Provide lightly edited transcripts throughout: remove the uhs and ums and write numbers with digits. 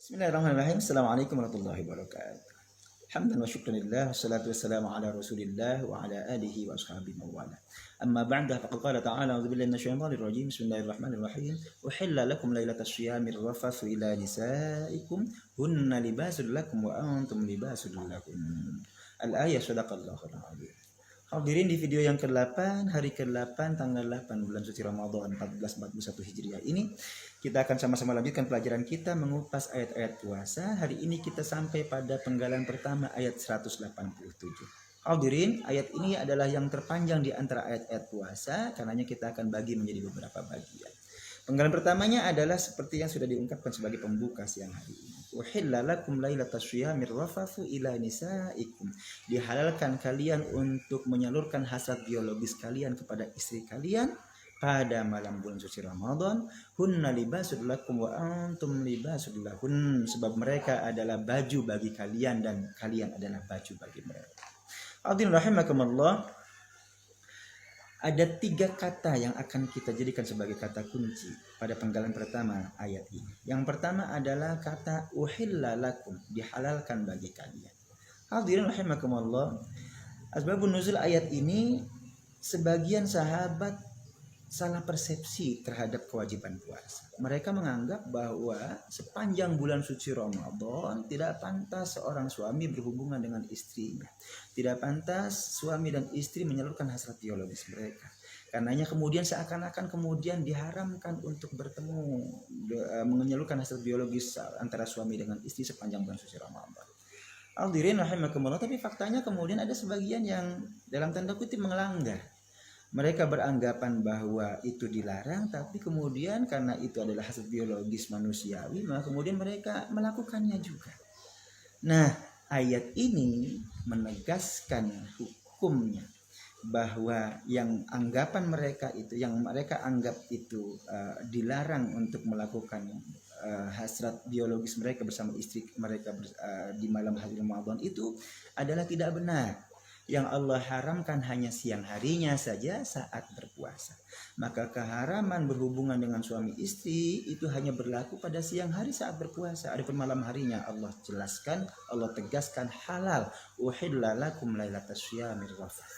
Bismillahirrahmanirrahim. Assalamualaikum warahmatullahi wabarakatuh. Hamdan wa syukran lillah, wassalatu wassalamu ala rasulillah wa ala alihi wa ashabihi wa wala. Amma ba'da, faqad qala ta'ala, a'udzu billahi minasyaitonir rajim. Bismillahirrahmanirrahim. Uhilla lakum lailatas syiyamir rafathu ila nisaikum hunna libasul lakum wa antum libasul lakum. Al-ayah, sadaqallahul azim. Hadirin, di video yang ke-8, hari ke-8 tanggal 8 bulan suci Ramadan 1441 Hijriah ini kita akan sama-sama lanjutkan pelajaran kita mengupas ayat-ayat puasa. Hari ini kita sampai pada penggalan pertama ayat 187. Hadirin, ayat ini adalah yang terpanjang di antara ayat-ayat puasa, karenanya kita akan bagi menjadi beberapa bagian. Penggalan pertamanya adalah seperti yang sudah diungkapkan sebagai pembuka siang hari ini. Uhilla lakum lailatas syiyamir rafathu ila nisaikum. Dihalalkan kalian untuk menyalurkan hasrat biologis kalian kepada istri kalian pada malam bulan suci Ramadan. Hunna libasul lakum wa antum libasul lahun. Sebab mereka adalah baju bagi kalian dan kalian adalah baju bagi mereka. Hadirin rahimakumullah. Ada 3 kata yang akan kita jadikan sebagai kata kunci pada penggalan pertama ayat ini. Yang pertama adalah kata uhilla lakum, dihalalkan bagi kalian. Hadirin rahimakumullah, asbabun nuzul ayat ini, sebagian sahabat salah persepsi terhadap kewajiban puasa. Mereka menganggap bahwa sepanjang bulan suci Ramadan tidak pantas seorang suami berhubungan dengan istrinya. Tidak pantas suami dan istri menyalurkan hasrat biologis mereka. Karenanya kemudian seakan-akan kemudian diharamkan untuk bertemu, menyalurkan hasrat biologis antara suami dengan istri sepanjang bulan suci Ramadan. Hadirin rahimakumullah, tapi faktanya kemudian ada sebagian yang dalam tanda kutip mengelanggar. Mereka beranggapan bahwa itu dilarang, tapi kemudian karena itu adalah hasrat biologis manusiawi, maka kemudian mereka melakukannya juga. Nah, ayat ini menegaskan hukumnya, bahwa yang anggapan mereka itu, yang mereka anggap itu dilarang untuk melakukan hasrat biologis mereka bersama istri mereka di malam hari Ramadan itu adalah tidak benar. Yang Allah haramkan hanya siang harinya saja saat berpuasa. Maka keharaman berhubungan dengan suami istri itu hanya berlaku pada siang hari saat berpuasa. Adapun malam harinya Allah jelaskan, Allah tegaskan halal. Uhilla lakum lailatas syiyamir rafath.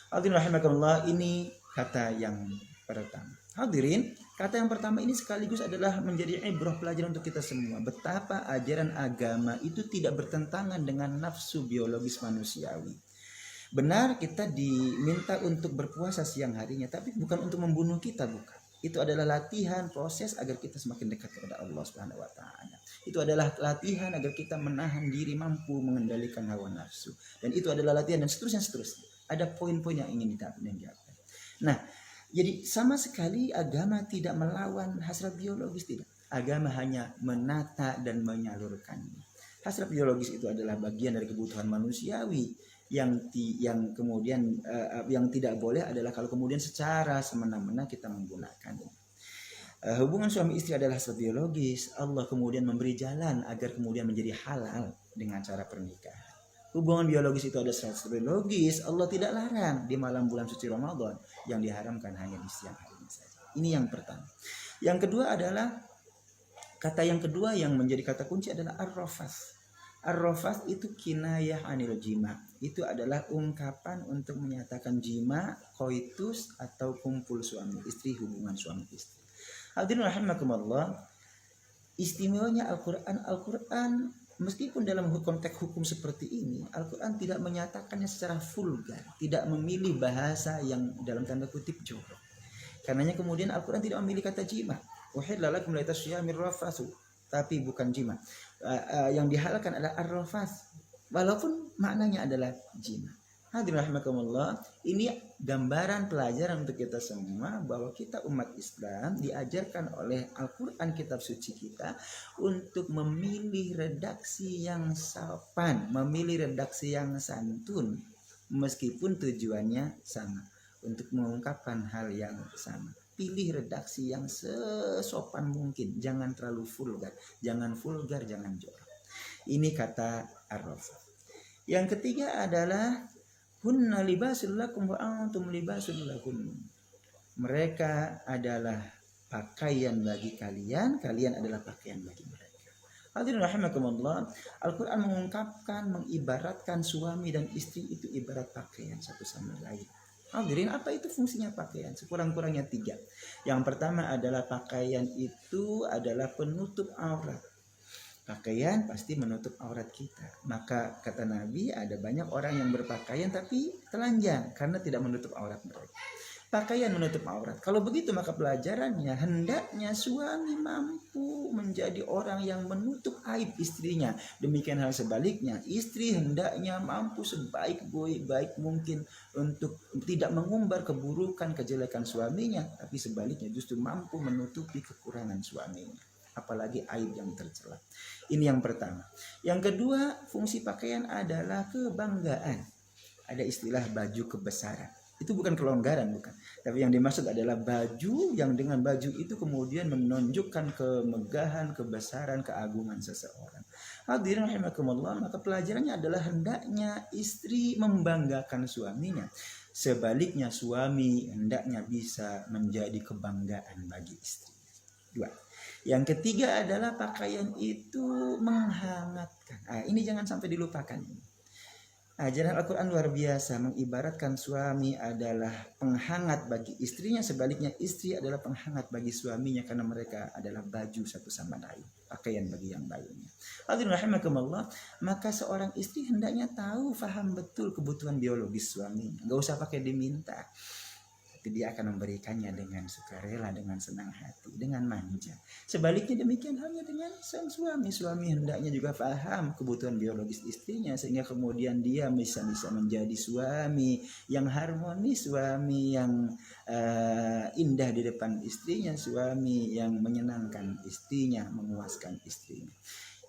Hadirin rahimakumullah, ini kata yang pertama. Hadirin, kata yang pertama ini sekaligus adalah menjadi ibrah pelajaran untuk kita semua. Betapa ajaran agama itu tidak bertentangan dengan nafsu biologis manusiawi. Benar, kita diminta untuk berpuasa siang harinya, tapi bukan untuk membunuh kita, bukan. Itu adalah latihan, proses agar kita semakin dekat kepada Allah Subhanahu wa taala. Itu adalah latihan agar kita menahan diri, mampu mengendalikan hawa nafsu. Dan itu adalah latihan dan seterusnya. Ada poin-poin yang ingin dicapai. Nah, jadi sama sekali agama tidak melawan hasrat biologis, tidak. Agama hanya menata dan menyalurkannya. Hasrat biologis itu adalah bagian dari kebutuhan manusiawi. Yang kemudian yang tidak boleh adalah kalau kemudian secara semena-mena kita menggunakannya. Hubungan suami istri adalah hasrat biologis. Allah kemudian memberi jalan agar kemudian menjadi halal dengan cara pernikahan. Hubungan biologis itu ada hasrat biologis. Allah tidak larang di malam bulan suci Ramadan, yang diharamkan hanya di siang hari saja. Ini yang pertama. Yang kedua adalah kata yang kedua yang menjadi kata kunci adalah ar-rafath. Ar-rafath itu kinayah anil jima. Itu adalah ungkapan untuk menyatakan jima, koitus, atau kumpul suami istri, hubungan suami istri. Hadirin rahimakumullah, istimewanya Al-Quran meskipun dalam konteks hukum seperti ini, Al-Quran tidak menyatakannya secara vulgar, tidak memilih bahasa yang dalam tanda kutip jorok. Karenanya kemudian Al-Quran tidak memilih kata jima. Uhilla lakum lailatas syiyamir rafathu, tapi bukan jima. Yang dihalalkan adalah ar-rafath, walaupun maknanya adalah jima. Hadirin rahimakumullah, ini gambaran pelajaran untuk kita semua bahwa kita umat Islam diajarkan oleh Al-Quran, kitab suci kita, untuk memilih redaksi yang sopan, memilih redaksi yang santun, meskipun tujuannya sama, untuk mengungkapkan hal yang sama. Pilih redaksi yang sesopan mungkin, jangan terlalu vulgar, jangan jorok. Ini kata ar-rafath. Yang ketiga adalah hunna libasul lakum wa antum libasul lahun. Mereka adalah pakaian bagi kalian, kalian adalah pakaian bagi mereka. Hadirin rahimakumullah, Al-Quran mengungkapkan, mengibaratkan suami dan istri itu ibarat pakaian satu sama lain. Hadirin, apa itu fungsinya pakaian? Sekurang-kurangnya 3. Yang pertama adalah pakaian itu adalah penutup aurat. Pakaian pasti menutup aurat kita. Maka kata Nabi, ada banyak orang yang berpakaian tapi telanjang karena tidak menutup aurat mereka. Pakaian menutup aurat. Kalau begitu maka pelajarannya hendaknya suami mampu menjadi orang yang menutup aib istrinya. Demikian hal sebaliknya, istri hendaknya mampu sebaik-baik mungkin untuk tidak mengumbar keburukan, kejelekan suaminya, tapi sebaliknya justru mampu menutupi kekurangan suaminya, apalagi aib yang tercela. Ini yang pertama. Yang kedua, fungsi pakaian adalah kebanggaan. Ada istilah baju kebesaran. Itu bukan kelonggaran, bukan. Tapi yang dimaksud adalah baju yang dengan baju itu kemudian menunjukkan kemegahan, kebesaran, keagungan seseorang. Hadirin rahimakumullah, maka pelajarannya adalah hendaknya istri membanggakan suaminya. Sebaliknya suami hendaknya bisa menjadi kebanggaan bagi istri. 2. Yang ketiga adalah pakaian itu menghangatkan. Ini jangan sampai dilupakan. Ajaran Al-Quran luar biasa, mengibaratkan suami adalah penghangat bagi istrinya, sebaliknya istri adalah penghangat bagi suaminya karena mereka adalah baju satu sama lain, pakaian bagi yang lainnya. Hadirin rahimakumullah, maka seorang istri hendaknya tahu, faham betul kebutuhan biologis suami. Gak usah pakai diminta, tapi dia akan memberikannya dengan sukarela, dengan senang hati, dengan manja. Sebaliknya demikian halnya dengan sang suami. Suami hendaknya juga paham kebutuhan biologis istrinya, sehingga kemudian dia bisa menjadi suami yang harmonis, suami yang indah di depan istrinya, suami yang menyenangkan istrinya, memuaskan istrinya.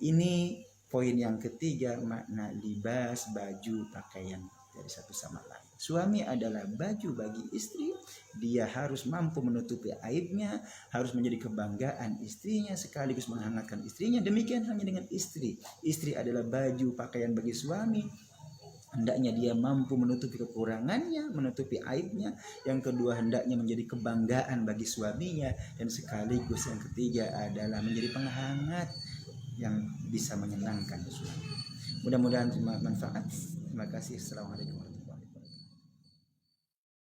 Ini poin yang ketiga, makna libas, baju, pakaian dari satu sama lain. Suami adalah baju bagi istri, dia harus mampu menutupi aibnya, harus menjadi kebanggaan istrinya sekaligus menghangatkan istrinya. Demikian hanya dengan istri. Istri adalah baju pakaian bagi suami, hendaknya dia mampu menutupi kekurangannya, menutupi aibnya. Yang kedua, hendaknya menjadi kebanggaan bagi suaminya, dan sekaligus yang ketiga adalah menjadi penghangat yang bisa menyenangkan suami. Mudah-mudahan bermanfaat. Terima kasih. Assalamualaikum.